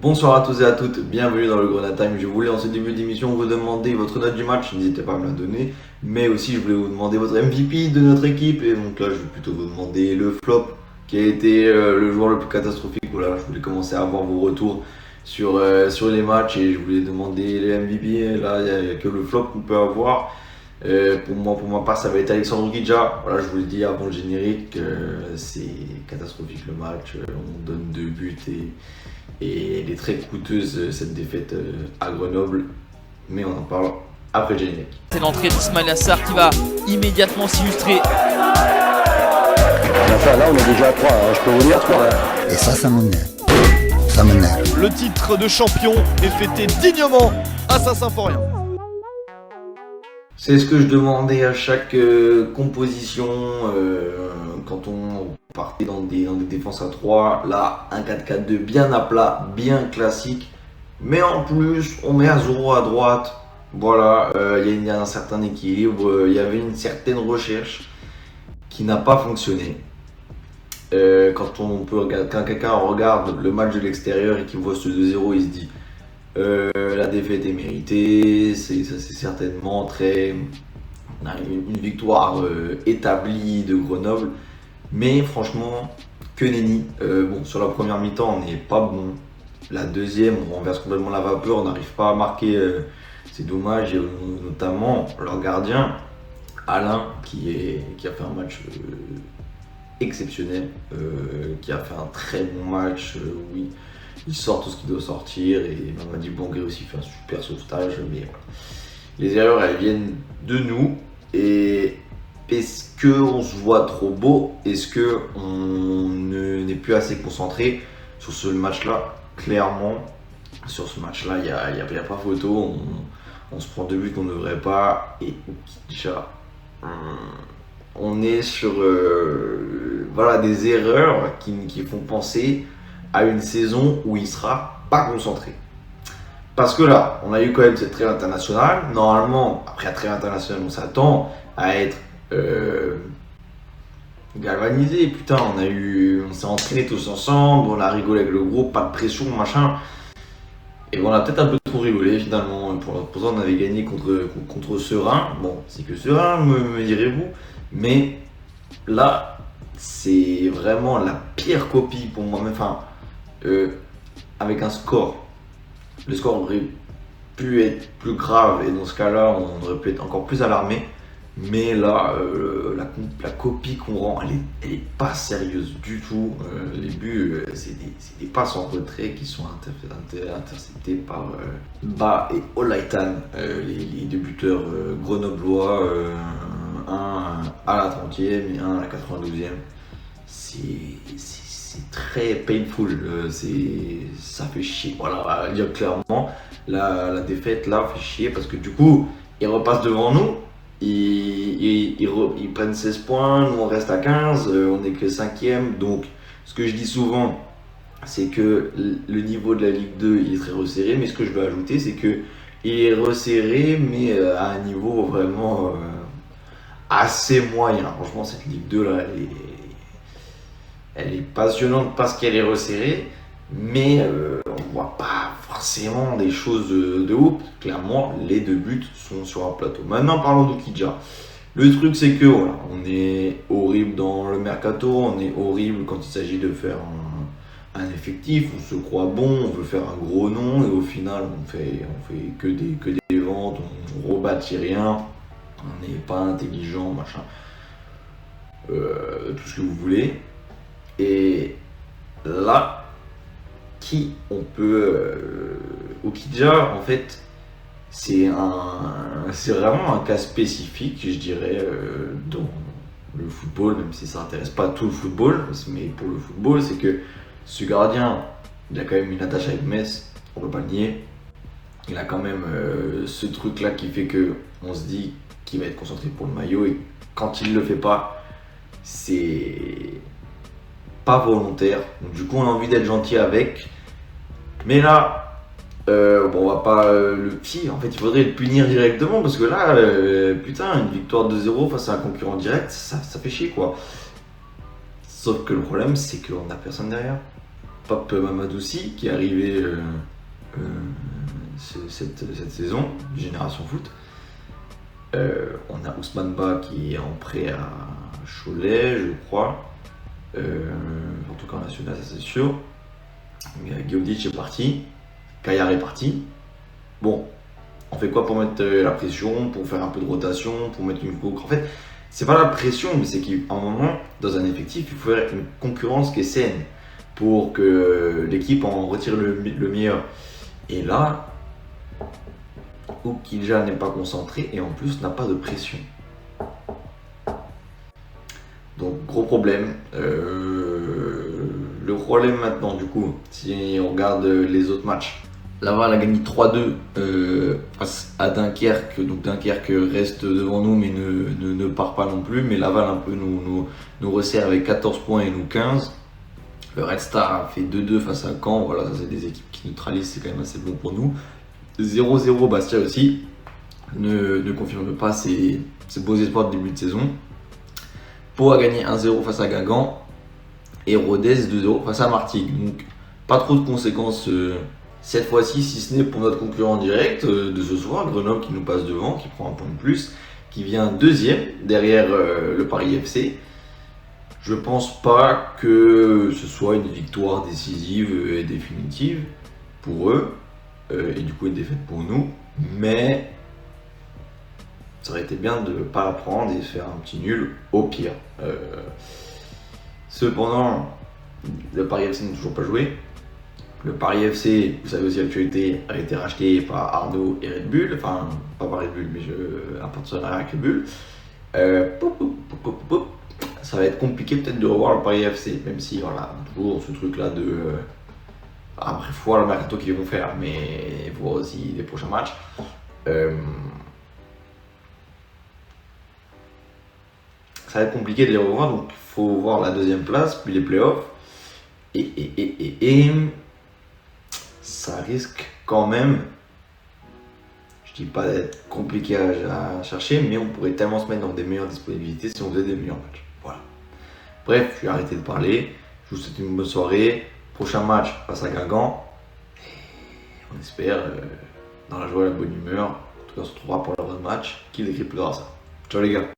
Bonsoir à tous et à toutes, bienvenue dans le Grenade Time. Je voulais en ce début d'émission vous demander votre note du match, n'hésitez pas à me la donner. Mais aussi je voulais vous demander votre MVP de notre équipe. Et donc là je vais plutôt vous demander le flop, qui a été le joueur le plus catastrophique. Voilà, je voulais commencer à avoir vos retours sur les matchs et je voulais demander les MVP. Et là il n'y a que le flop qu'on peut avoir. Pour ma part, ça va être Alexandre Guidja. Voilà, je vous le dis avant le générique, c'est catastrophique le match. On donne 2 buts et elle est très coûteuse cette défaite à Grenoble. Mais on en parle après le générique. C'est l'entrée d'Ismail Assar qui va immédiatement s'illustrer. Enfin là on est déjà à 3, hein, je peux vous dire 3. Et ça m'énerve. Ça m'énerve. Le titre de champion est fêté dignement à Saint-Symphorien. C'est ce que je demandais à chaque composition quand on partait dans des défenses à 3. Là, un 4-4-2 bien à plat, bien classique. Mais en plus, on met Azuro à droite. Voilà, il y a un certain équilibre. Il y avait une certaine recherche qui n'a pas fonctionné. Quand quelqu'un regarde le match de l'extérieur et qu'il voit ce 2-0, il se dit la défaite est méritée, c'est certainement une victoire établie de Grenoble, mais franchement que nenni. Sur la première mi-temps on n'est pas bon, la deuxième on renverse complètement la vapeur, on n'arrive pas à marquer, c'est dommage, et notamment leur gardien Alain qui a fait un match exceptionnel, qui a fait un très bon match, oui. Il sort tout ce qu'il doit sortir et Mamadi Bongué aussi fait un super sauvetage. Mais voilà. Les erreurs elles viennent de nous. Et est-ce qu'on se voit trop beau? Est-ce qu'on n'est plus assez concentré sur ce match-là? Clairement, sur ce match-là, il n'y a pas photo. On se prend 2 buts qu'on ne devrait pas. Et déjà, on est sur des erreurs qui font penser à une saison où il sera pas concentré. Parce que là, on a eu quand même cette trêve internationale. Normalement, après la trêve internationale, on s'attend à être galvanisé. Putain, on s'est entraîné tous ensemble, on a rigolé avec le groupe, pas de pression, machin. Et on a peut-être un peu trop rigolé finalement. Pour ça, on avait gagné contre Serein. Bon, c'est que Serein, me direz-vous. Mais là, c'est vraiment la pire copie pour moi-même. Enfin, avec un score. Le score aurait pu être plus grave et dans ce cas-là, on aurait pu être encore plus alarmé. Mais là, la copie qu'on rend, elle est pas sérieuse du tout. Les buts, c'est des passes en retrait qui sont interceptés par Ba et Olaitan, les 2 buteurs grenoblois, un à la 30e et un à la 92e. C'est très painful, ça fait chier. Voilà, on va dire clairement, la défaite là fait chier parce que du coup, ils repassent devant nous, ils prennent 16 points, nous on reste à 15, on est que 5e. Donc, ce que je dis souvent, c'est que le niveau de la Ligue 2 il est très resserré, mais ce que je veux ajouter, c'est que il est resserré, mais à un niveau vraiment assez moyen. Franchement, cette Ligue 2 là, elle est passionnante parce qu'elle est resserrée, mais on voit pas forcément des choses de ouf. Clairement, les 2 buts sont sur un plateau. Maintenant, parlons de Kidja. Le truc, c'est que voilà, on est horrible dans le mercato, on est horrible quand il s'agit de faire un effectif. On se croit bon, on veut faire un gros nom, et au final, on fait que des ventes, on rebâtit rien, on n'est pas intelligent, machin, tout ce que vous voulez. Et là, qui on peut Okidja, en fait, c'est vraiment un cas spécifique, je dirais, dans le football, même si ça n'intéresse pas tout le football, mais pour le football, c'est que ce gardien, il a quand même une attache avec Metz, on peut pas le nier. Il a quand même ce truc-là qui fait que on se dit qu'il va être concentré pour le maillot, et quand il le fait pas, c'est pas volontaire. Donc, du coup, on a envie d'être gentil avec. Mais là, on va pas le pied. En fait, il faudrait le punir directement parce que là, putain, une victoire 2-0 face à un concurrent direct, ça fait chier quoi. Sauf que le problème, c'est qu'on a personne derrière. Pape Mamadoussi qui est arrivé cette saison du Génération Foot. On a Ousmane Ba qui est en prêt à Cholet, je crois. En tout cas en national, ça c'est sûr. Giodic est parti. Caillard est parti. Bon, on fait quoi pour mettre la pression, pour faire un peu de rotation, pour mettre une coque. En fait, c'est pas la pression, mais c'est qu'à un moment, dans un effectif, il faut faire une concurrence qui est saine pour que l'équipe en retire le meilleur. Et là, Oukidja n'est pas concentré et en plus n'a pas de pression. Donc gros problème. Le problème maintenant du coup, si on regarde les autres matchs, Laval a gagné 3-2 face à Dunkerque. Donc Dunkerque reste devant nous mais ne part pas non plus. Mais Laval un peu nous resserre avec 14 points et nous 15. Le Red Star a fait 2-2 face à Caen. Voilà, ça c'est des équipes qui neutralisent, c'est quand même assez bon pour nous. 0-0 Bastia aussi ne confirme pas ses beaux espoirs de début de saison. Pau a gagné 1-0 face à Guingamp et Rodez 2-0 face à Martigues. Donc pas trop de conséquences cette fois-ci, si ce n'est pour notre concurrent direct de ce soir, Grenoble qui nous passe devant, qui prend un point de plus, qui vient deuxième derrière le Paris FC. Je pense pas que ce soit une victoire décisive et définitive pour eux. Et du coup une défaite pour nous, mais ça aurait été bien de ne pas la prendre et faire un petit nul au pire. Cependant, le Paris FC n'a toujours pas joué. Le Paris FC, vous savez aussi l'actualité, a été racheté par Arnaud et Red Bull, enfin pas par Red Bull mais un partenariat avec Red Bull. Ça va être compliqué peut-être de revoir le Paris FC, même si voilà, toujours ce truc là de... Après, il faut voir le mercato qu'ils vont faire, mais il faut voir aussi les prochains matchs. Ça va être compliqué de les revoir, donc il faut voir la deuxième place, puis les playoffs. Et ça risque quand même, je dis pas d'être compliqué à chercher, mais on pourrait tellement se mettre dans des meilleures disponibilités si on faisait des meilleurs matchs. Voilà. Bref, je vais arrêter de parler. Je vous souhaite une bonne soirée. Prochain match face à Guingamp. Et on espère, dans la joie et la bonne humeur, en tout cas on se retrouvera pour le match, qui décryptera ça. Ciao les gars.